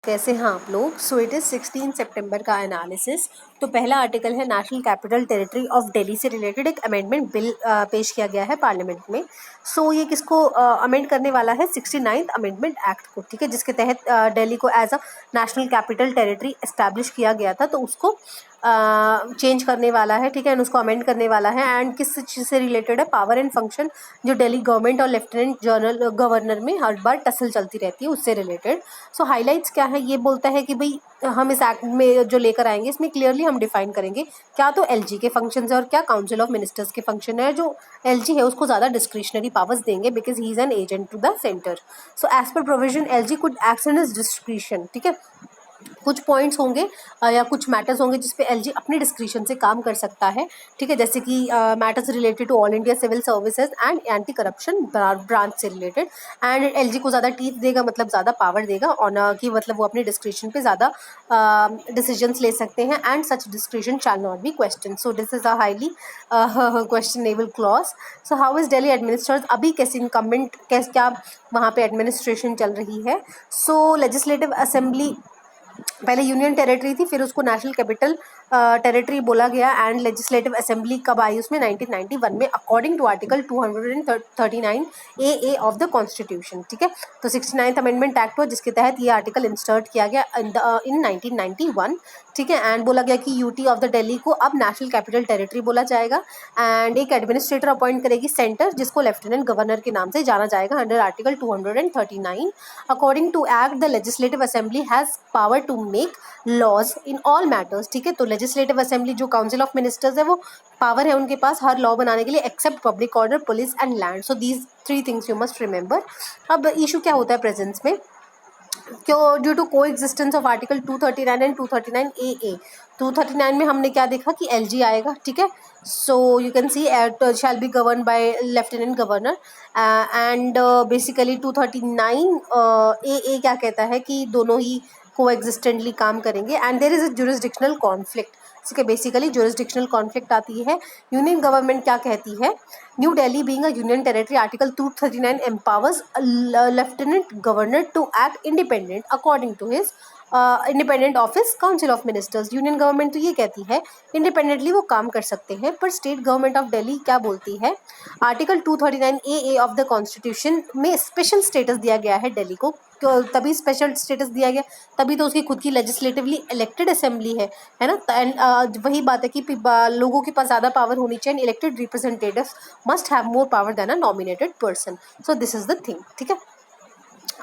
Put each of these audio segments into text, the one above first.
कैसे हैं आप लोग। सो इट इज़ 16 सितंबर का एनालिसिस। तो पहला आर्टिकल है national capital territory of Delhi से रिलेटेड एक अमेंडमेंट बिल पेश किया गया है पार्लियामेंट में। सो ये किसको अमेंड करने वाला है? 69th अमेंडमेंट एक्ट को, ठीक है, जिसके तहत दिल्ली को as a national capital territory establish किया गया था। तो उसको चेंज करने वाला है, ठीक है, एंड उसको अमेंड करने वाला है। एंड किस चीज़ से रिलेटेड है? पावर एंड फंक्शन जो दिल्ली गवर्नमेंट और लेफ्टिनेंट जनरल गवर्नर में हर बार टसल चलती रहती है, उससे रिलेटेड। सो हाईलाइट्स क्या है? ये बोलता है कि भाई हम इस एक्ट में जो लेकर आएंगे इसमें क्लियरली हम डिफाइन करेंगे क्या तो एलजी के फंक्शंस है और क्या काउंसिल ऑफ मिनिस्टर्स के फंक्शन है। जो एलजी है उसको ज़्यादा डिस्क्रिशनरी पावर्स देंगे because he is an agent to the centre. So as per provision LG could act in his discretion, ठीक है। कुछ पॉइंट्स होंगे या कुछ मैटर्स होंगे जिसपे एलजी अपने डिस्क्रिशन से काम कर सकता है, ठीक है, जैसे कि matters related to all India civil services and anti corruption branch से रिलेटेड। एंड एलजी को ज़्यादा टीथ देगा, मतलब ज़्यादा पावर देगा ऑन कि मतलब वो अपने डिस्क्रिशन पे ज़्यादा डिसीजंस ले सकते हैं। And such discretion shall not be question. So this is a highly questionable clause. So how is Delhi administrate? अभी कैसे इनकम्बेंट क्या वहाँ पे एडमिनिस्ट्रेशन चल रही है? सो लेजिस्लेटिव असेंबली पहले यूनियन टेरिटरी थी, फिर उसको नेशनल कैपिटल टेरिटरी बोला गया। एंड लेजिस्लेटिव असेंबली कब आई उसमें? 1991 में, according to article 239 A of the constitution, ठीक है। तो 69th अमेंडमेंट एक्ट हुआ जिसके तहत ये आर्टिकल इंसर्ट किया गया इन 1991, ठीक है। एंड बोला गया कि यूटी ऑफ द दिल्ली को अब नेशनल कैपिटल टेरिटरी बोला जाएगा। एंड एक एडमिनिस्ट्रेटर अपॉइंट करेगी सेंटर, जिसको लेफ्टिनेंट गवर्नर के नाम से जाना जाएगा under article 239। According to act the legislative assembly has power to make laws in all matters, ठीक है। तो लेजिस्लेटिव असेंबली जो काउंसिल ऑफ मिनिस्टर्स है वो पावर है उनके पास हर लॉ बनाने के लिए except public order, police and land. So these 3 things you must remember. अब इशू क्या होता है प्रेजेंस में? क्यों? Due to coexistence of article 239 and 239 A. 239 में हमने क्या देखा कि एलजी आएगा, ठीक है। So you can see it shall be govern by lieutenant governor. And basically 239 A क्या कहता है कि दोनों ही को एग्जिस्टेंटली काम करेंगे। And there is a jurisdictional conflict, ठीक है। बेसिकली जुरिस्डिक्शनल कॉन्फ्लिक्ट आती है। यूनियन गवर्नमेंट क्या कहती है? New Delhi being a union territory, article 239 empowers lieutenant governor to act independent according to his independent office council of ministers. Union government तो ये कहती है इंडिपेंडेंटली वो काम कर सकते हैं, पर स्टेट गवर्नमेंट ऑफ दिल्ली क्या बोलती है? Article 239 A of the constitution में स्पेशल स्टेटस दिया गया है दिल्ली को। तो तभी स्पेशल स्टेटस दिया गया, तभी तो उसकी खुद की लेजिस्लेटिवली इलेक्टेड असेंबली है ना। एंड वही बात है कि लोगों के पास ज़्यादा पावर होनी चाहिए। Elected representatives must have more power than a nominated person. So this is the thing, ठीक है।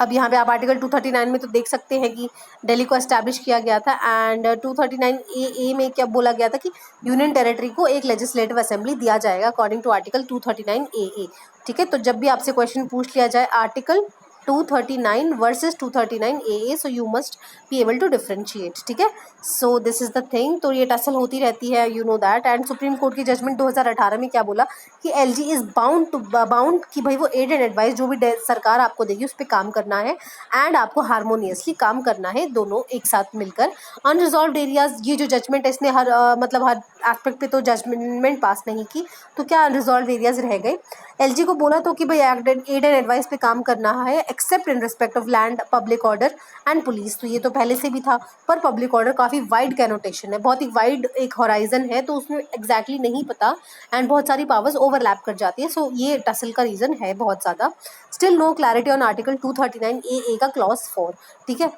अब यहाँ पे आप आर्टिकल 239 में तो देख सकते हैं कि दिल्ली को एस्टैब्लिश किया गया था। एंड 239 ए में क्या बोला गया था कि यूनियन टेरिटरी को एक लेजिस्लेटिव असेंबली दिया जाएगा अकॉर्डिंग टू आर्टिकल 239 ए, ठीक है। तो जब भी आपसे क्वेश्चन पूछ लिया जाए article 239 versus 239 A, so you must be able to differentiate, ठीक है। So this is the thing. तो ये टसल होती रहती है, you know that. And supreme court की जजमेंट 2018 में क्या बोला कि एलजी इज बाउंड कि भाई वो एड एंड एडवाइस जो भी सरकार आपको देगी उस पर काम करना है। एंड आपको हारमोनियसली काम करना है, दोनों एक साथ मिलकर। अनरिजॉल्व एरियाज, ये जो जजमेंट है इसने हर मतलब हर एस्पेक्ट पे तो जजमेंट पास नहीं की, तो क्या अनरिजॉल्व एरियाज रह गए? एलजी को बोला तो कि भाई एड एंड एडवाइस पे काम करना है accept in respect of land, public order and police. तो ये तो पहले से भी था, पर पब्लिक ऑर्डर काफ़ी वाइड कैनोटेशन है, बहुत ही वाइड एक हॉराइजन है, तो उसमें एग्जैक्टली नहीं पता। एंड बहुत सारी पावर्स ओवरलैप कर जाती है। सो ये टसल का रीज़न है बहुत ज़्यादा। Still no clarity on article 239 A का क्लॉज 4, ठीक है।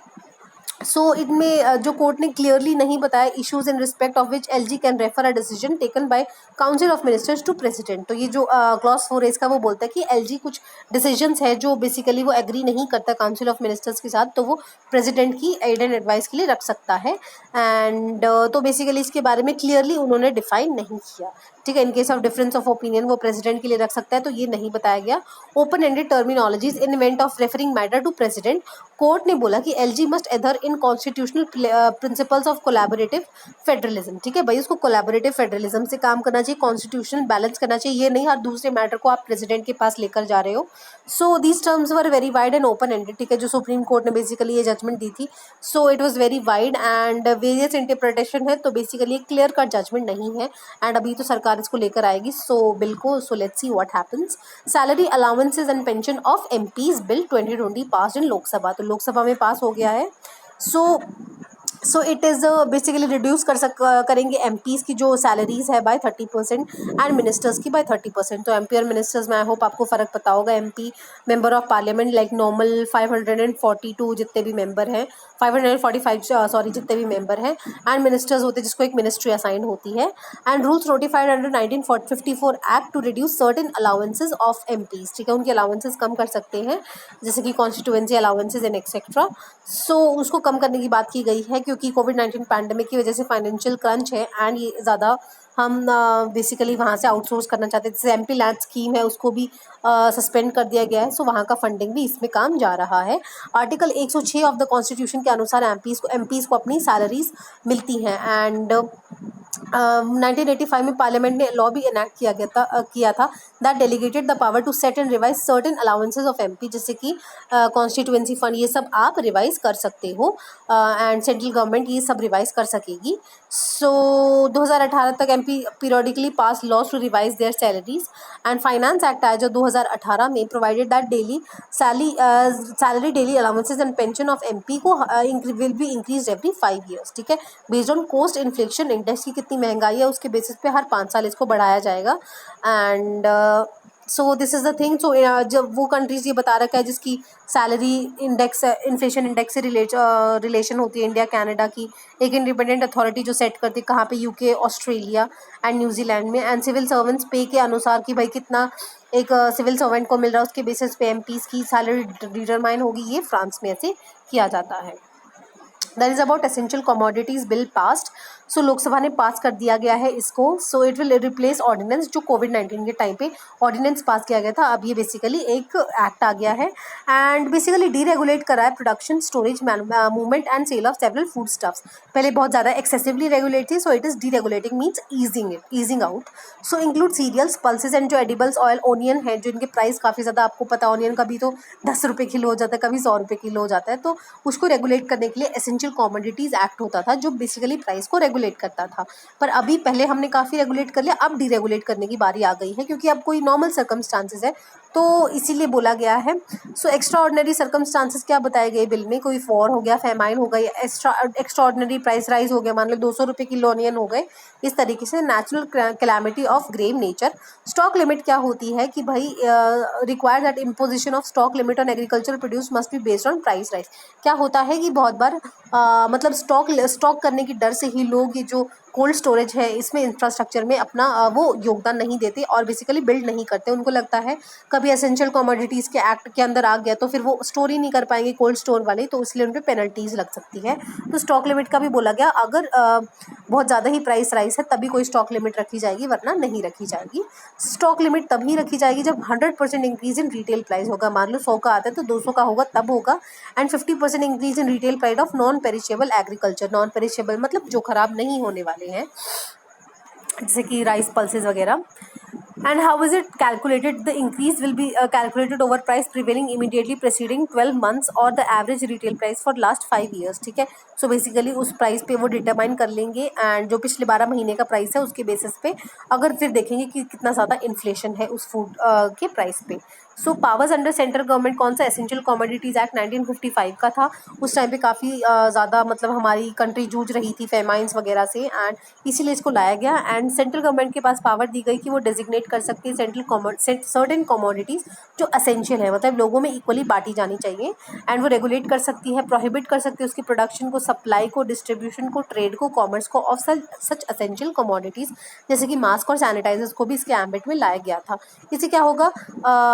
सो इनमें जो कोर्ट ने क्लियरली नहीं बताया issues in respect of which LG can refer a decision taken by council of ministers to president. तो ये जो क्लॉज 4 है इसका वो बोलता है कि एलजी कुछ डिसीजंस है जो बेसिकली वो एग्री नहीं करता काउंसिल ऑफ मिनिस्टर्स के साथ, तो वो प्रेसिडेंट की एड एंड एडवाइस के लिए रख सकता है। एंड तो बेसिकली इसके बारे में क्लियरली उन्होंने डिफाइन नहीं किया, ठीक है। In case of difference of opinion वो प्रेसिडेंट के लिए रख सकता है, तो ये नहीं बताया गया। Open ended terminologies in event of referring matter to president. Court ने बोला कि LG must adhere in constitutional principles of collaborative federalism, ठीक है भाई, उसको कोलैबोरेटिव फेडरलिज्म से काम करना चाहिए, कॉन्स्टिट्यूशनल बैलेंस करना चाहिए। ये नहीं हर दूसरे मैटर को आप प्रेसिडेंट के पास लेकर जा रहे हो। So these terms were very wide and open ended, ठीक है, जो सुप्रीम कोर्ट ने बेसिकली ये जजमेंट दी थी। So it was very wide and various interpretation है, तो बेसिकली क्लियर कट जजमेंट नहीं है। एंड अभी तो सरकार इसको लेकर आएगी, सो बिल को। So let's see what happens. Salary allowances and pension of MPs bill 2020 पास इन लोकसभा। तो लोकसभा में पास हो गया है। So it is basically reduce करेंगे एमपीज़ की जो सैलरीज है बाय 30% एंड मिनिस्टर्स की बाय 30%। तो एमपी और मिनिस्टर्स में आई होप आपको फ़र्क पता होगा। MP member of parliament like normal 542 जितने भी मेंबर हैं, 545 सॉरी जितने भी मेंबर हैं, एंड मिनिस्टर्स होते हैं जिसको एक मिनिस्ट्री असाइन होती है। And rules notified under 1954 act to reduce certain allowances of MPs, ठीक है, उनके अलाउंसेज कम कर सकते हैं जैसे कि कॉन्स्टिट्यूएंसी अलाउंसेज एंड एक्सेट्रा। सो उसको कम करने की बात की गई है क्योंकि कोविड-19 पैंडेमिक की वजह से फाइनेंशियल क्रंच है एंड ये ज़्यादा हम बेसिकली वहाँ से आउटसोर्स करना चाहते हैं। जैसे एमपी लैंड स्कीम है उसको भी सस्पेंड कर दिया गया है, सो वहाँ का फंडिंग भी इसमें काम जा रहा है। आर्टिकल 106 ऑफ द कॉन्स्टिट्यूशन के अनुसार एमपीज़ को अपनी सैलरीज मिलती हैं। एंड 1985 में पार्लियामेंट ने लॉ भी इनैक्ट किया था that delegated the power to set and revise certain allowances of MP, जैसे कि कॉन्स्टिट्यूएंसी फंड ये सब आप रिवाइज कर सकते हो एंड सेंट्रल गवर्नमेंट ये सब रिवाइज कर सकेगी। सो 2018 तक MP periodically pass laws to revise their salaries and finance act आया जो 2018 में provided that daily salary daily allowances and pension of MP को will be increase every 5 years, ठीक है, based on cost inflation index की कितनी महंगाई है उसके बेसिस पे हर 5 साल इसको बढ़ाया जाएगा। And so this is the thing. So जब वो कंट्रीज़ ये बता रखा है जिसकी सैलरी इंडेक्स इन्फ्लेशन इंडेक्स से रिलेशन होती है इंडिया कनाडा की, एक इंडिपेंडेंट अथॉरिटी जो सेट करती है कहाँ पे, यूके, ऑस्ट्रेलिया एंड न्यूजीलैंड में। एंड सिविल सर्वेंट्स पे के अनुसार कि भाई कितना एक सिविल सर्वेंट को मिल रहा है उसके बेसिस पे एमपीज़ की सैलरी डिटरमाइन होगी, ये फ्रांस में ऐसे किया जाता है। That is about essential commodities bill passed. So Lok Sabha ने पास कर दिया गया है इसको। So it will replace ordinance जो कोविड-19 के टाइम पे ऑर्डिनेंस पास किया गया था, अब ये बेसिकली एक एक्ट आ गया है एंड बेसिकली डीरेगुलेट करा है production, storage, movement and sale of several food stuffs. पहले बहुत ज़्यादा एक्सेसिवली रेगुलेट थी, so it is deregulating means easing out. So include cereals, pulses and जो एडिबल्स ऑयल, ओनियन है जिनके प्राइस काफ़ी ज़्यादा, आपको पता ओनियन कभी तो 10 रुपये किलो हो जाता है, कभी 100 रुपये किलो हो जाता है, तो उसको रेगुलेट करने के लिए एसेंशियल कमोडिटीज़ एक्ट होता था जो बेसिकली प्राइस को रेगुलेट करता था। पर अभी पहले हमने काफ़ी रेगुलेट कर लिया, अब डीरेगुलेट करने की बारी आ गई है क्योंकि अब कोई नॉर्मल सर्कमस्टांसेस है तो इसीलिए बोला गया है। सो एक्स्ट्रा ऑर्डिनरी सर्कमस्टांसेस क्या बताए गए बिल में, कोई वॉर हो गया, फेमाइन हो गई, एक्स्ट्रा ऑर्डिनरी प्राइस राइज हो गया, मान लो 200 रुपये किलो ऑनियन हो गए, इस तरीके से natural calamity of grave nature. Stock limit क्या होती है कि भाई require that imposition of stock limit on agriculture produce must be based on price rise. क्या होता है कि बहुत बार मतलब स्टॉक करने की डर से ही लोग ये जो कोल्ड स्टोरेज है इसमें इंफ्रास्ट्रक्चर में अपना वो योगदान नहीं देते और बेसिकली बिल्ड नहीं करते। उनको लगता है कभी एसेंशियल कमोडिटीज़ के एक्ट के अंदर आ गया तो फिर वो स्टोर ही नहीं कर पाएंगे कोल्ड स्टोर वाले, तो इसलिए उन पर पेनल्टीज़ लग सकती है। तो स्टॉक लिमिट का भी बोला गया, अगर बहुत ज़्यादा ही प्राइस राइज है तभी कोई स्टॉक लिमिट रखी जाएगी, वरना नहीं रखी जाएगी। स्टॉक लिमिट तभी रखी जाएगी जब 100% इंक्रीज इन रिटेल प्राइस होगा। मान लो 100 का आता है तो 200 का होगा तब होगा। And 50% increase in retail price of non perishable agriculture, non perishable मतलब जो खराब नहीं होने वाले हैं जैसे कि राइस, पल्सेस वगैरह। And how is it calculated, the increase will be calculated over price prevailing immediately preceding 12 months और the average retail price for last 5 years, ठीक है। सो बेसिकली उस प्राइस पे वो डिटरमाइन कर लेंगे एंड जो पिछले 12 महीने का प्राइस है उसके बेसिस पे अगर फिर देखेंगे कि कितना ज़्यादा इन्फ्लेशन है उस फूड के प्राइस पे। सो पावर्स अंडर सेंट्रल गवर्नमेंट कौन सा, एसेंशियल कमोडिटीज़ एक्ट 1955 का था। उस टाइम पे काफ़ी ज़्यादा मतलब हमारी कंट्री जूझ रही थी फेमाइंस वगैरह से एंड इसीलिए इसको लाया गया। एंड सेंट्रल गवर्नमेंट के पास पावर दी गई कि वो डेजिग्नेट कर सकती है सर्टेन कमोडिटीज़ जो असेंशियल है, मतलब लोगों में इक्वली बांटी जानी चाहिए। एंड वो रेगुलेट कर सकती है, प्रोहिबिट कर सकती है उसकी प्रोडक्शन को, सप्लाई को, डिस्ट्रीब्यूशन को, ट्रेड को, कॉमर्स को ऑफ सच असेंशियल कमोडिटीज़ जैसे कि मास्क और सैनिटाइजर्स को भी इसके एम्बिट में लाया गया था। इससे क्या होगा,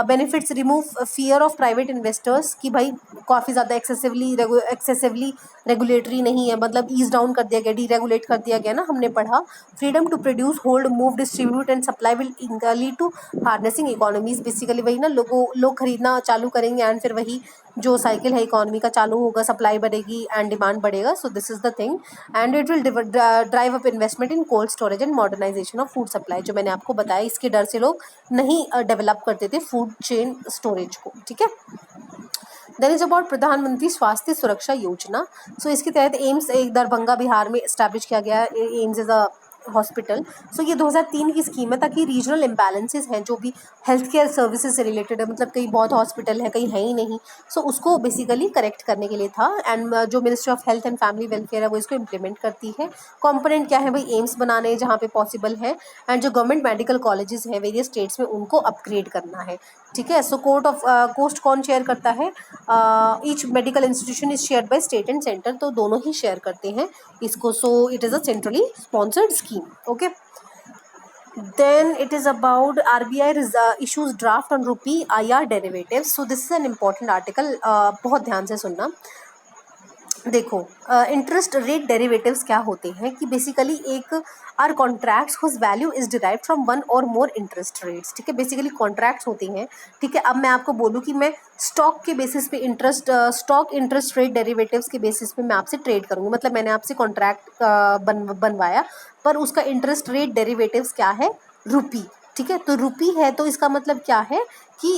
benefits, remove fear of private investors कि भाई काफ़ी ज़्यादा एक्सेसिवली रेगुलेटरी नहीं है, मतलब ईज डाउन कर दिया गया, डीरेगुलेट कर दिया गया ना, हमने पढ़ा। Freedom to produce, hold, move, distribute and supply will lead to harnessing economies. Basically वही ना, लोग खरीदना चालू करेंगे एंड फिर वही जो साइकिल है इकोनॉमी का चालू होगा, सप्लाई बढ़ेगी एंड डिमांड बढ़ेगा। So this is the thing and it will drive up investment in cold storage and modernisation of food supply, जो मैंने आपको बताया इसके डर से लोग नहीं डेवलप करते थे फूड चेन स्टोरेज को, ठीक है। देन इज अबाउट प्रधानमंत्री स्वास्थ्य सुरक्षा योजना। सो इसके तहत एम्स एक दरभंगा बिहार में इस्टेब्लिश किया गया है। AIIMS is a hospital. So ये 2003 की स्कीम है ताकि रीजनल इम्बैलेंसेस हैं जो भी हेल्थ केयर सर्विसेज से रिलेटेड है, मतलब कहीं बहुत हॉस्पिटल है कहीं है ही नहीं, सो उसको बेसिकली करेक्ट करने के लिए था। एंड जो ministry of health and family welfare है वो इसको इम्प्लीमेंट करती है। कॉम्पोनेंट क्या है भाई, एम्स बनाने जहाँ पे पॉसिबल है, एंड जो गवर्नमेंट मेडिकल कॉलेजेस हैं वेरियस स्टेट्स में उनको अपग्रेड करना है, ठीक है। सो कोस्ट कौन शेयर करता है, each medical institution is share by state and centre, तो दोनों ही शेयर करते हैं इसको। So it is a centrally sponsored scheme, okay. Then it is about RBI issues draft on rupee IR derivatives. So this is an important article. बहुत ध्यान से सुनना। देखो, इंटरेस्ट रेट डेरिवेटिव्स क्या होते हैं कि बेसिकली एक are contracts whose value is derive from one और मोर इंटरेस्ट रेट्स, ठीक है। बेसिकली कॉन्ट्रैक्ट्स होती हैं, ठीक है। अब मैं आपको बोलूँ कि मैं स्टॉक के बेसिस पे स्टॉक इंटरेस्ट रेट डेरिवेटिव्स के बेसिस पे मैं आपसे ट्रेड करूँगी, मतलब मैंने आपसे कॉन्ट्रैक्ट बनवाया, पर उसका इंटरेस्ट रेट डेरिवेटिव्स क्या है, रुपी, ठीक है। तो रुपी है तो इसका मतलब क्या है कि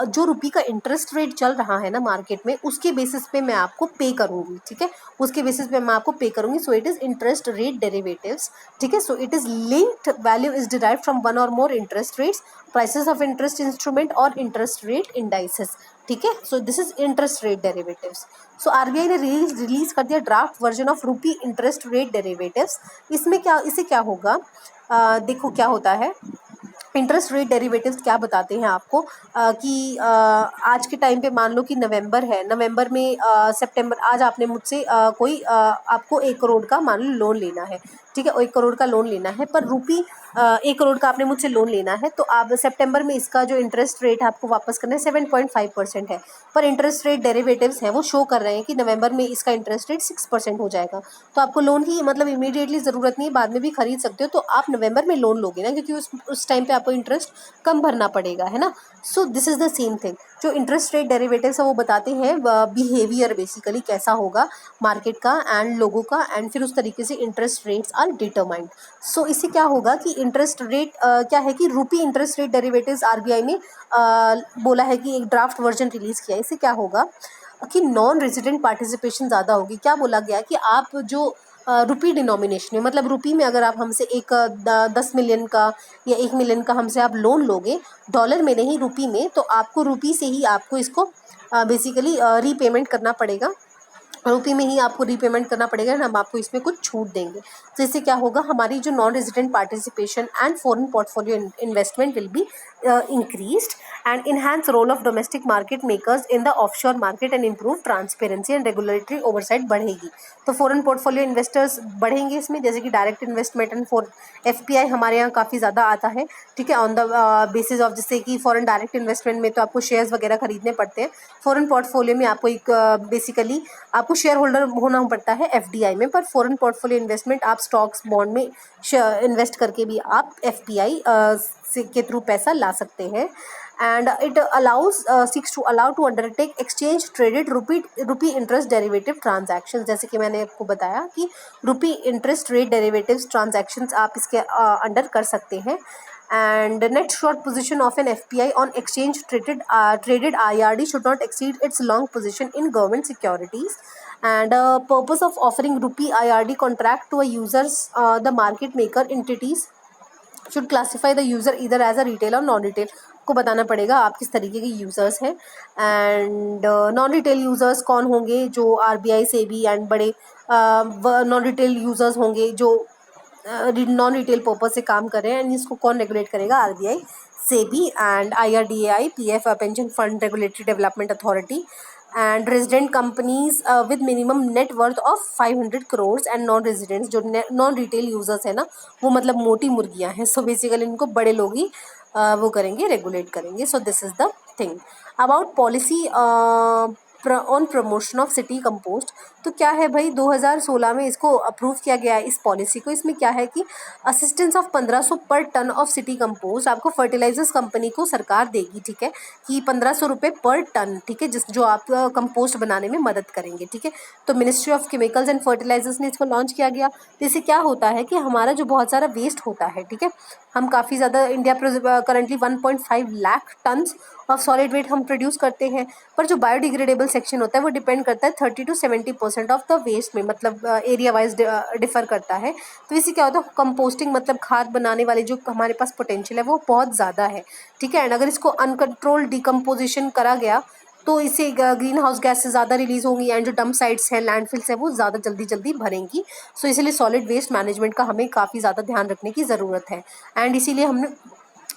जो रुपी का इंटरेस्ट रेट चल रहा है ना मार्केट में, उसके बेसिस पे मैं आपको पे करूंगी, ठीक है। उसके बेसिस पे मैं आपको पे करूंगी। So it is interest rate derivatives, ठीक है। So it is linked value is derived from one और more interest rates, prices of interest instrument or interest rate indices, ठीक है। So this is interest rate derivatives. So RBI ने release कर दिया draft version of rupee interest rate derivatives. इससे क्या होगा, देखो क्या होता है, इंटरेस्ट रेट डेरिवेटिव्स क्या बताते हैं आपको, कि आज के टाइम पे मान लो कि नवंबर है, नवंबर में सितंबर, आज आपने मुझसे कोई आपको 1 करोड़ का मान लो लोन लेना है, ठीक है। 1 करोड़ का लोन लेना है, पर रुपी 1 करोड़ का आपने मुझसे लोन लेना है, तो आप सितंबर में इसका जो इंटरेस्ट रेट आपको वापस करना है 7.5% है, पर इंटरेस्ट रेट डेरिवेटिव्स हैं वो शो कर रहे हैं कि नवंबर में इसका इंटरेस्ट रेट 6% हो जाएगा। तो आपको लोन की मतलब इमीडिएटली ज़रूरत नहीं है, बाद में भी खरीद सकते हो, तो आप नवंबर में लोन लोगे ना, क्योंकि उस टाइम पे आपको इंटरेस्ट कम भरना पड़ेगा, है ना। सो this is the same thing. जो इंटरेस्ट रेट डेरिवेटिव्स है वो बताते हैं बिहेवियर बेसिकली कैसा होगा मार्केट का एंड लोगों का, एंड फिर उस तरीके से इंटरेस्ट रेट्स आर डिटरमाइंड। सो इससे क्या होगा कि इंटरेस्ट रेट क्या है कि rupee interest rate derivatives RBI ने बोला है कि एक ड्राफ्ट वर्जन रिलीज किया है। इससे क्या होगा कि नॉन रेजिडेंट पार्टिसिपेशन ज़्यादा होगी। क्या बोला गया कि आप जो रुपी डिनोमिनेशन में, मतलब रुपी में अगर आप हमसे 10 मिलियन का या 1 मिलियन का हमसे आप लोन लोगे, डॉलर में नहीं रुपी में, तो आपको रुपी से ही आपको इसको बेसिकली रीपेमेंट करना पड़ेगा, रुपी में ही आपको रीपेमेंट करना पड़ेगा, एंड हम आपको इसमें कुछ छूट देंगे। तो इससे क्या होगा, हमारी जो non resident participation and foreign portfolio investment will be increased, and enhance role of domestic market makers in the offshore market and improve transparency and regulatory oversight बढ़ेगी। तो फॉरेन पोर्टफोलियो इन्वेस्टर्स बढ़ेंगे इसमें, जैसे कि direct investment and for FPI हमारे यहाँ काफ़ी ज़्यादा आता है, ठीक है, ऑन द बेसिस ऑफ, जैसे कि फॉरेन डायरेक्ट इन्वेस्टमेंट में तो आपको शेयर्स वगैरह खरीदने पड़ते हैं, फॉरेन पोर्टफोलियो में आपको एक बेसिकली आपको शेयर होल्डर होना पड़ता है एफडीआई में, पर फॉरेन पोर्टफोलियो इन्वेस्टमेंट आप स्टॉक्स बॉन्ड में इन्वेस्ट करके भी आप एफपीआई के थ्रू पैसा ला सकते हैं। And it seeks to allow to undertake exchange traded rupee interest derivative transaction, जैसे कि मैंने आपको बताया कि rupee interest rate derivatives transactions आप इसके अंडर कर सकते हैं। And net short position of an FPI on exchange traded IRD should not exceed its long position in government securities. And purpose of offering rupee IRD contract to a users, the market maker entities should classify the user either as a retail or non retail। को बताना पड़ेगा आप किस तरीके के users हैं, and non retail users कौन होंगे, जो आरबीआई से भी एंड बड़े नॉन रिटेल यूज़र्स होंगे जो नॉन रिटेल पर्पज से काम कर रहे हैं, एंड इसको कौन रेगुलेट करेगा, RBI, SEBI and IRDAI, PF pension fund regulatory development authority, and resident companies with minimum net worth of 500 crore, and non residents जो नॉन रिटेल यूजर्स है ना, वो मतलब मोटी मुर्गियां हैं। सो बेसिकली इनको बड़े लोग ही वो करेंगे, रेगुलेट करेंगे। सो this is the thing about policy on promotion of city compost. तो क्या है भाई, 2016 में इसको अप्रूव किया गया है इस पॉलिसी को। इसमें क्या है कि असिस्टेंस ऑफ 1500 पर टन ऑफ सिटी कंपोस्ट आपको फर्टिलाइजर्स कंपनी को सरकार देगी, ठीक है, कि 1500 रुपये पर टन, ठीक है, जो आप कंपोस्ट बनाने में मदद करेंगे, ठीक है। तो ministry of chemicals and fertilisers ने इसको लॉन्च किया गया। तो इससे क्या होता है कि हमारा जो बहुत सारा वेस्ट होता है, ठीक है, हम काफ़ी ज़्यादा India currently 1.5 lakh tons of solid waste हम प्रोड्यूस करते हैं, पर जो बायोडिग्रेडेबल सेक्शन होता है वो डिपेंड करता है 30 to 70% 50% ऑफ द वेस्ट में, मतलब एरिया वाइज डिफर करता है। तो इससे क्या होता है, कंपोस्टिंग मतलब खाद बनाने वाले जो हमारे पास पोटेंशियल है वो बहुत ज़्यादा है, ठीक है। एंड अगर इसको अनकंट्रोल डिकम्पोजिशन करा गया तो इससे ग्रीन हाउस गैसेस ज़्यादा रिलीज होंगी एंड जो डंप साइट्स हैं, लैंडफिल्स हैं, वो ज़्यादा जल्दी जल्दी भरेंगी। सो इसलिए सॉलिड वेस्ट मैनेजमेंट का हमें काफ़ी ज़्यादा ध्यान रखने की ज़रूरत है। एंड इसीलिए हमने,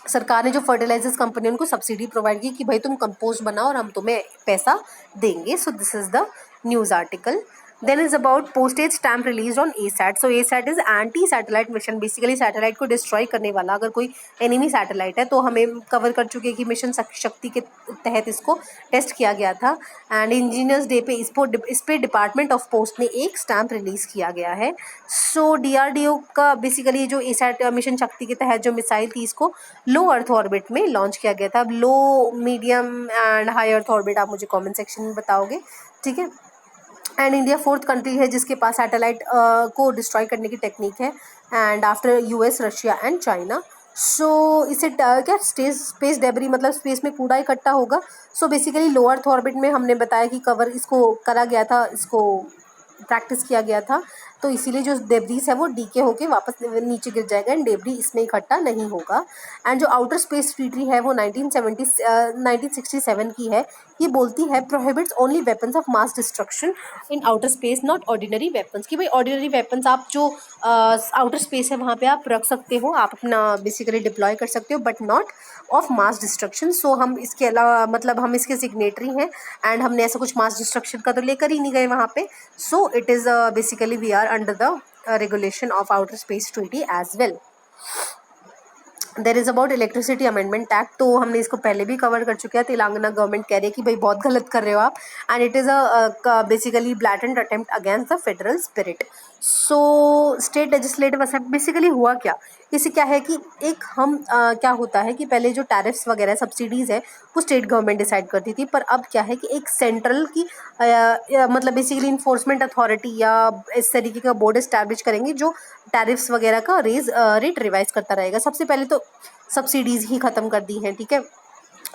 सरकार ने जो फर्टिलाइजर्स कंपनी उनको सब्सिडी प्रोवाइड की कि भाई तुम कंपोस्ट बनाओ और हम तुम्हें पैसा देंगे। So this is the news article. Then is about postage stamp release on ASAT. So ASAT is anti satellite mission, basically satellite को डिस्ट्रॉय करने वाला अगर कोई एनिमी सैटेलाइट है तो हमें कवर कर चुके कि मिशन शक्ति के तहत इसको टेस्ट किया गया था। एंड इंजीनियर्स डे पे इस पे डिपार्टमेंट ऑफ पोस्ट ने एक स्टैम्प रिलीज किया गया है। सो डीआरडीओ का बेसिकली जो एसैट मिशन शक्ति के तहत जो मिसाइल थी इसको लो अर्थ ऑर्बिट में लॉन्च किया गया था। अब low, medium and high earth orbit आप मुझे कमेंट सेक्शन में बताओगे, ठीक है। एंड इंडिया 4th कंट्री है जिसके पास सैटेलाइट को डिस्ट्रॉय करने की टेक्निक है, and after US, Russia and China. So इसे क्या स्पेस डेबरी मतलब स्पेस में कूड़ा इकट्ठा होगा। सो बेसिकली लो अर्थ ऑर्बिट में हमने बताया कि कवर इसको करा गया था, इसको प्रैक्टिस किया गया था, तो इसीलिए जो डेब्रीज है वो डीके होके वापस नीचे गिर जाएगा एंड डेब्री इसमें इकट्ठा नहीं होगा। एंड जो आउटर स्पेस ट्रीटी है वो 1967 की है। ये बोलती है prohibits only weapons of mass destruction in outer space, not ordinary weapons, कि भाई ऑर्डिनरी वेपन्स आप जो आउटर स्पेस है वहाँ पे आप रख सकते हो, आप अपना बेसिकली डिप्लॉय कर सकते हो, but not of mass destruction. So हम इसके अलावा मतलब हम इसके सिग्नेटरी हैं एंड हमने ऐसा कुछ मास डिस्ट्रक्शन का तो लेकर ही नहीं गए वहाँ पे। So it is basically we are under the regulation of outer space treaty as well. There is about electricity amendment act, तो हमने इसको पहले भी कवर कर चुके हैं। तेलंगाना गवर्नमेंट कह रही है कि भाई बहुत गलत कर रहे हो आप, and it is a basically blatant attempt against the federal spirit. So state legislative assembly basically हुआ क्या, इससे क्या है कि एक हम क्या होता है कि पहले जो टैरिफ्स वगैरह सब्सिडीज़ है वो स्टेट गवर्नमेंट डिसाइड करती थी, पर अब क्या है कि एक सेंट्रल की मतलब बेसिकली इन्फोर्समेंट अथॉरिटी या इस तरीके का बोर्ड इस्टेब्लिश करेंगे जो टैरिफ्स वगैरह का रेट रिवाइज करता रहेगा। सबसे पहले तो सब्सिडीज़ ही ख़त्म कर दी हैं, ठीक है,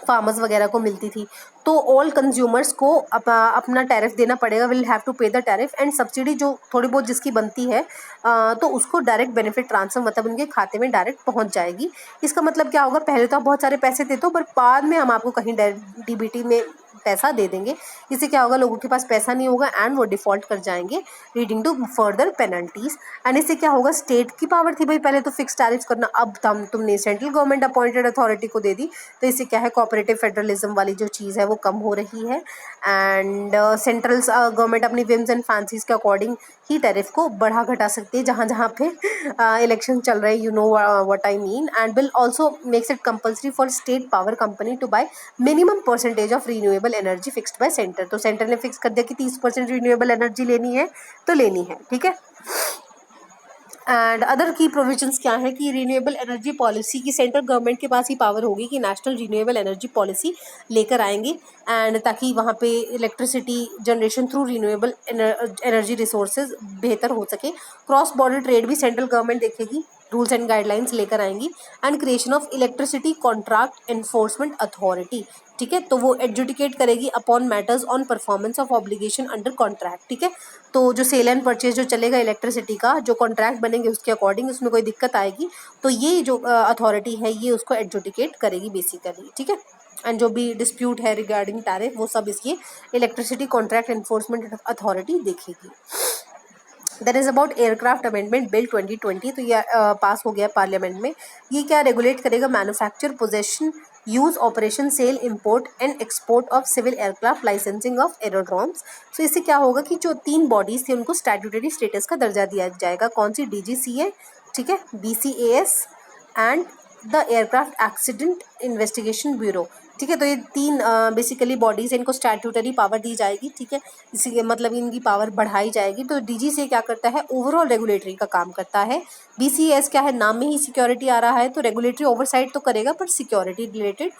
फार्मर्स वगैरह को मिलती थी, तो ऑल कंज्यूमर्स को अपना टैरिफ देना पड़ेगा, विल हैव टू पे द टैरिफ। एंड सब्सिडी जो थोड़ी बहुत जिसकी बनती है तो उसको डायरेक्ट बेनिफिट ट्रांसफर मतलब उनके खाते में डायरेक्ट पहुंच जाएगी। इसका मतलब क्या होगा, पहले तो आप बहुत सारे पैसे देते हो पर बाद में हम आपको कहीं डीबीटी में पैसा दे देंगे। इससे क्या होगा, लोगों के पास पैसा नहीं होगा एंड वो डिफ़ॉल्ट कर जाएंगे, leading to further penalties. And इससे क्या होगा, स्टेट की पावर थी भाई पहले तो फिक्स टैरिफ करना, अब तुमने सेंट्रल गवर्नमेंट अपॉइंटेड अथॉरिटी को दे दी, तो इससे क्या है कोऑपरेटिव फेडरलिज्म वाली जो चीज़ है वो कम हो रही है। एंड सेंट्रल गवर्नमेंट अपनी विम्स एंड फैंसीज के अकॉर्डिंग ही टैरिफ को बढ़ा घटा सकती है जहाँ जहाँ पे इलेक्शन चल रहे हैं, you know what I mean. And bill also makes it compulsory for state power company to buy minimum percentage of renewable energy fixed by centre. तो सेंटर ने फिक्स कर दिया कि 30% रीन्यूएबल एनर्जी लेनी है तो लेनी है, ठीक है। एंड अदर की प्रोविजंस क्या है कि रीन्यूएबल एनर्जी पॉलिसी की सेंट्रल गवर्नमेंट के पास ही पावर होगी कि नेशनल रीन्यूएबल एनर्जी पॉलिसी लेकर आएंगे, एंड ताकि वहाँ पे electricity generation through renewable energy resources बेहतर हो सके। क्रॉस बॉर्डर ट्रेड भी सेंट्रल गवर्नमेंट देखेगी, रूल्स एंड गाइडलाइंस लेकर आएंगी। And creation of electricity contract enforcement authority, ठीक है, तो वो एडजुडिकेट करेगी upon matters on performance of obligation under contract, ठीक है। तो जो सेल एंड परचेज जो चलेगा इलेक्ट्रिसिटी का, जो कॉन्ट्रैक्ट बनेंगे उसके अकॉर्डिंग उसमें कोई दिक्कत आएगी तो ये जो अथॉरिटी है ये उसको एडजुडिकेट करेगी बेसिकली, ठीक है। एंड जो भी डिस्प्यूट है रिगार्डिंग टैरिफ वो सब इसकी इलेक्ट्रिसिटी कॉन्ट्रैक्ट एनफोर्समेंट अथॉरिटी देखेगी। That is about aircraft amendment bill 2020, तो ये पास हो गया पार्लियामेंट में। ये क्या रेगुलेट करेगा, manufacture, possession, use, operation, sale, import and export of civil aircraft, licensing of aerodromes. So इससे क्या होगा कि जो 3 बॉडीज़ थी उनको स्टैट्यूटरी स्टेटस का दर्जा दिया जाएगा। कौन सी, डीजीसीए, ठीक है, BCAS and the aircraft accident investigation bureau, ठीक है। तो ये 3 बेसिकली बॉडीज़ इनको स्टैट्यूटरी पावर दी जाएगी, ठीक है, इसी मतलब इनकी पावर बढ़ाई जाएगी। तो डीजी से क्या करता है, ओवरऑल रेगुलेटरी का काम करता है। बीसीएस क्या है, नाम में ही सिक्योरिटी आ रहा है तो रेगुलेटरी ओवरसाइट तो करेगा पर सिक्योरिटी रिलेटेड।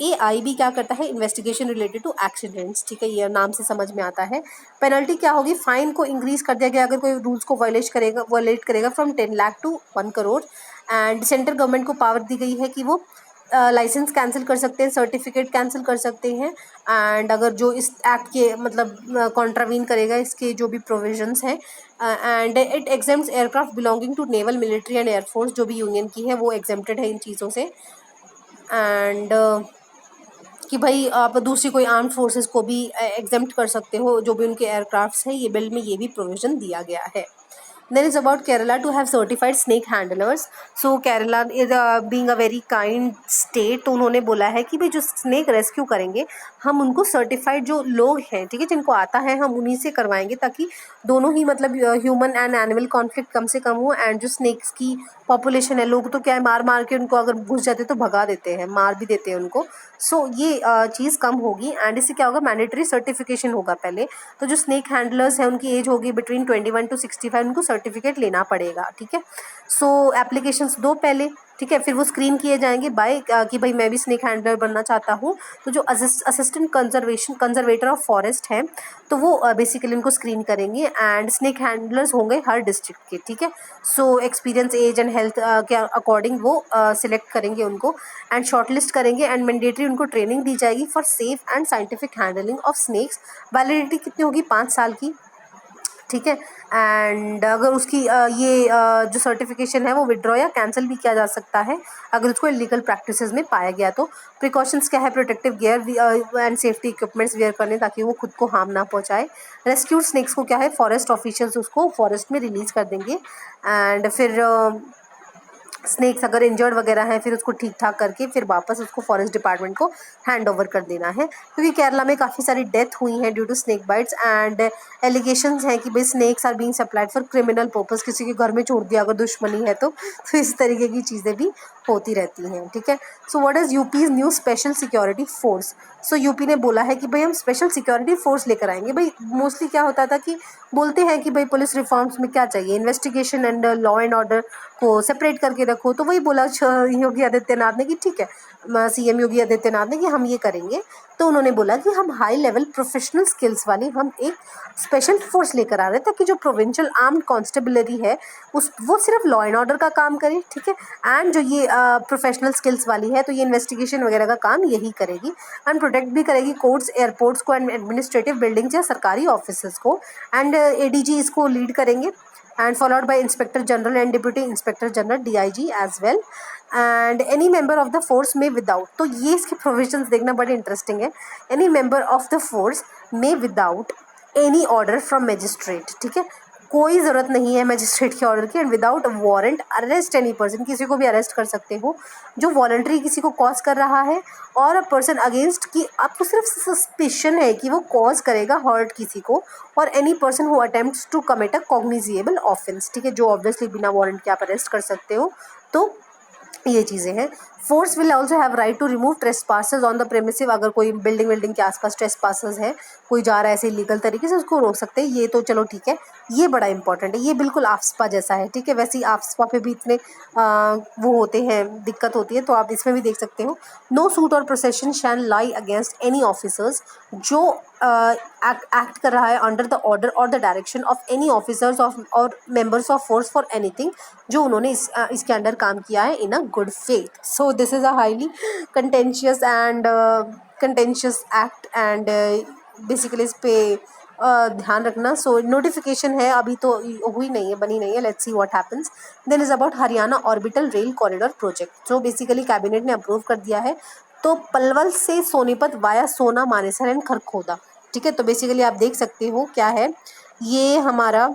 एआईबी क्या करता है, इन्वेस्टिगेशन रिलेटेड टू एक्सीडेंट्स, ठीक है, ये नाम से समझ में आता है। पेनल्टी क्या होगी, फाइन को इंक्रीज कर दिया गया अगर कोई रूल्स को वायलेट करेगा from 10 lakh to 1 crore. And central government को पावर दी गई है कि वो लाइसेंस कैंसिल कर सकते हैं, सर्टिफिकेट कैंसिल कर सकते हैं। एंड अगर जो इस एक्ट के मतलब कॉन्ट्रावीन करेगा इसके जो भी प्रोविजंस हैं। And it exempts aircraft belonging to naval, military and air force, जो भी यूनियन की है वो एग्जेम्प्टेड है इन चीज़ों से। एंड कि भाई आप दूसरी कोई आर्म्ड फोर्सेस को भी एग्जेम्प्ट कर सकते हो, जो भी उनके एयरक्राफ्ट्स हैं, ये बिल में ये भी प्रोविजन दिया गया है। Then is about Kerala to have certified snake handlers. So Kerala is being a very kind state, तो उन्होंने बोला है कि भाई जो स्नेक रेस्क्यू करेंगे हम उनको सर्टिफाइड जो लोग हैं, ठीक है, जिनको आता है हम उन्हीं से करवाएंगे, ताकि दोनों ही मतलब ह्यूमन एंड एनिमल कॉन्फ्लिक्ट कम से कम हो। एंड जो स्नेक्स की पॉपुलेशन है, लोग तो क्या है मार मार के उनको अगर घुस जाते तो भगा देते हैं, मार भी देते हैं उनको। सो ये चीज़ कम होगी। एंड इससे क्या होगा, मैंडेटरी सर्टिफिकेशन होगा पहले। तो जो स्नेक हैंडलर्स हैं उनकी एज होगी बिटवीन 21 to 65, उनको सर्टिफिकेट लेना पड़ेगा, ठीक है। सो एप्लीकेशंस दो पहले, ठीक है, फिर वो स्क्रीन किए जाएंगे बाय कि भाई मैं भी स्नेक हैंडलर बनना चाहता हूँ। तो जो असिस्टेंट कंजर्वेटर ऑफ फॉरेस्ट हैं, तो वो बेसिकली उनको स्क्रीन करेंगे। एंड स्नेक हैंडलर्स होंगे हर डिस्ट्रिक्ट के, ठीक है। So experience, age and health के अकॉर्डिंग वो सिलेक्ट करेंगे उनको एंड शॉर्टलिस्ट करेंगे। एंड मैंडेटरी उनको ट्रेनिंग दी जाएगी for safe and scientific handling of snakes. Validity कितनी होगी, 5 साल की, ठीक है। एंड अगर उसकी जो सर्टिफिकेशन है वो विड्रॉ या कैंसिल भी किया जा सकता है अगर उसको इलीगल प्रैक्टिसेस में पाया गया। तो प्रिकॉशंस क्या है, protective gear and safety equipments wear करने ताकि वो खुद को हार्म ना पहुंचाए। रेस्क्यूड स्नेक्स को क्या है, फॉरेस्ट ऑफिशियल्स उसको फॉरेस्ट में रिलीज कर देंगे। एंड फिर स्नेक्स अगर इंजर्ड वगैरह हैं फिर उसको ठीक ठाक करके फिर वापस उसको फॉरेस्ट डिपार्टमेंट को हैंड ओवर कर देना है। क्योंकि केरला में काफ़ी सारी डेथ हुई हैं due to snake bites. And allegations हैं कि भाई snakes are being supplied for criminal purpose, किसी के घर में छोड़ दिया अगर दुश्मनी है तो इस तरीके की चीज़ें भी होती रहती हैं, ठीक है। So what is UP's new special security force. So UP ने बोला है कि भाई हम स्पेशल सिक्योरिटी फोर्स लेकर आएंगे। भाई मोस्टली क्या होता था कि बोलते हैं कि भाई पुलिस रिफॉर्म्स में क्या चाहिए, investigation and law and order को सेपरेट करके रखो। तो वही बोला योगी आदित्यनाथ ने कि ठीक है, सीएम योगी आदित्यनाथ ने कि हम ये करेंगे। तो उन्होंने बोला कि हम हाई लेवल प्रोफेशनल स्किल्स वाली हम एक स्पेशल फोर्स लेकर आ रहे हैं, ताकि जो प्रोविंशियल आर्म्ड कांस्टेबलरी है वो सिर्फ लॉ एंड ऑर्डर का काम करे, ठीक है। एंड जो ये प्रोफेशनल स्किल्स वाली है तो ये इन्वेस्टिगेशन वगैरह का काम यही करेगी। एंड प्रोटेक्ट भी करेगी कोर्ट्स, एयरपोर्ट्स को एंड एडमिनिस्ट्रेटिव बिल्डिंग्स या सरकारी ऑफिस को। एंड एडीजी इसको लीड करेंगे and followed by inspector general and deputy inspector general DIG as well। and any member of the force may without, तो ये इसके provisions देखना बड़े इंटरेस्टिंग है। any member of the force may without any order from magistrate, ठीक है, कोई ज़रूरत नहीं है मजिस्ट्रेट के ऑर्डर की। And without warrant arrest any person, किसी को भी अरेस्ट कर सकते हो जो वॉलंटरी किसी को कॉज कर रहा है। और अ पर्सन अगेंस्ट की आपको सिर्फ सस्पिशन है कि वो कॉज करेगा हर्ट किसी को। और any person who attempts to commit a cognizable offence, ठीक है, जो ऑब्वियसली बिना वारंट के आप अरेस्ट कर सकते हो। तो ये चीज़ें हैं। Force will also have right to remove trespassers on the premises, अगर कोई बिल्डिंग के आसपास ट्रेसपासर्स है, कोई जा रहा है ऐसे इलीगल तरीके से, उसको रोक सकते हैं। ये तो चलो ठीक है, ये बड़ा इंपॉर्टेंट है, ये बिल्कुल आफ्सपा जैसा है, ठीक है। वैसे ही आफ्सपा पे भी इतने वो होते हैं, दिक्कत होती है, तो आप इसमें भी देख सकते हो। No suit or prosecution shall lie against any officers जो एक्ट कर रहा है under the order or the direction of any officers of or members of force for anything, जो उन्होंने इसके अंडर काम किया है in a good faith. So this is a highly contentious act. And basically इस पे ध्यान रखना। सो नोटिफिकेशन है, अभी तो हुई नहीं है, बनी नहीं है, let's see what happens. Then is about Haryana orbital rail corridor project, जो बेसिकली कैबिनेट ने अप्रूव कर दिया है। तो पलवल से सोनीपत वाया सोना, मानेसर एंड खरखोदा, ठीक है। तो बेसिकली आप देख सकते हो क्या है, ये हमारा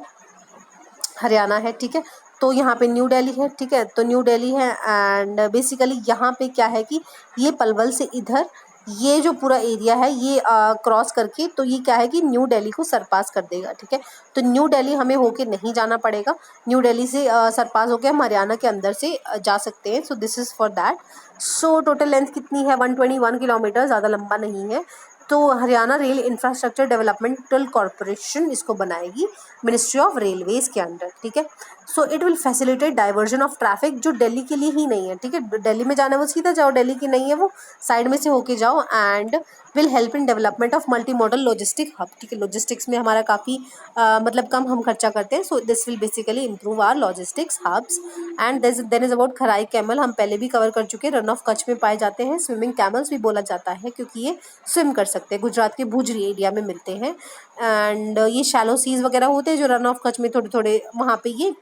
हरियाणा है, ठीक है। तो यहाँ पे न्यू दिल्ली है, ठीक है, तो न्यू दिल्ली है। एंड बेसिकली यहाँ पे क्या है कि ये पलवल से इधर ये जो पूरा एरिया है ये क्रॉस करके, तो ये क्या है कि न्यू दिल्ली को सरपास कर देगा, ठीक है। तो न्यू दिल्ली हमें होके नहीं जाना पड़ेगा, न्यू दिल्ली से सरपास होके हम हरियाणा के अंदर से जा सकते हैं। So this is for that. So total length कितनी है, 121 किलोमीटर, ज़्यादा लंबा नहीं है। तो Haryana rail infrastructure developmental corporation इसको बनाएगी। मिनिस्ट्री ऑफ रेलवेज के अंडर, ठीक है। So it will facilitate diversion of traffic, जो दिल्ली के लिए ही नहीं है, ठीक है, दिल्ली में जाना है वो सीधा जाओ, दिल्ली की नहीं है वो साइड में से होके जाओ, and will help in development of multi modal logistic hub, ठीक है, लॉजिस्टिक्स में हमारा काफ़ी मतलब कम हम खर्चा करते हैं, so this will basically improve our logistics hubs. And then is about Kharai camel, हम पहले भी कवर कर चुके हैं, रन ऑफ कच्छ में पाए जाते हैं, स्विमिंग कैमल्स भी बोला जाता है क्योंकि ये स्विम कर सकते हैं, गुजरात के भुज एरिया में मिलते हैं, एंड ये शैलो सीज वगैरह होते हैं जो रन ऑफ कच्छ में थोड़े थोड़े वहाँ पे ये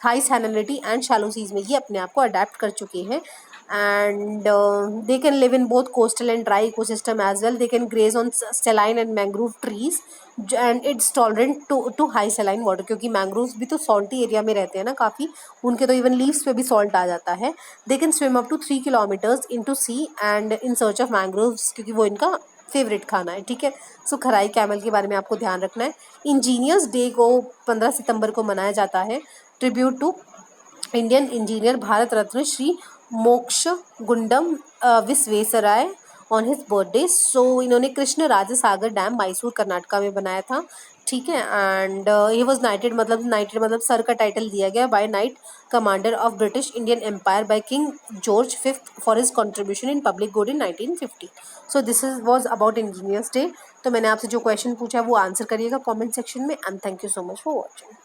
high salinity and shallow seas में ये अपने आप को अडेप्ट कर चुके हैं, and they can live in both coastal and dry ecosystem as well. They can graze on saline and mangrove trees, and it's tolerant to high saline water, क्योंकि mangroves भी तो सॉल्टी एरिया में रहते हैं ना काफ़ी, उनके तो इवन लीव्स पे भी सॉल्ट आ जाता है। They can swim up to 3 kilometres into sea and in search of mangroves, क्योंकि वो इनका फेवरेट खाना है, ठीक है। सो खराई कैमल के बारे में आपको ध्यान रखना है। इंजीनियर्स डे को 15 सितंबर को मनाया जाता है, tribute to Indian engineer Bharat Ratna Shri Mokshagundam Visvesvaraya on his birthday. So इन्होंने कृष्ण राज सागर डैम मैसूर कर्नाटका में बनाया था, ठीक है, एंड ही वॉज नाइटेड मतलब सर का टाइटल दिया गया by knight commander of British Indian Empire by King George fifth for his contribution in public good in 1950। So this is was about engineers day. तो मैंने आपसे जो क्वेश्चन पूछा है वो आंसर करिएगा कॉमेंट सेक्शन में, and thank you so much for watching.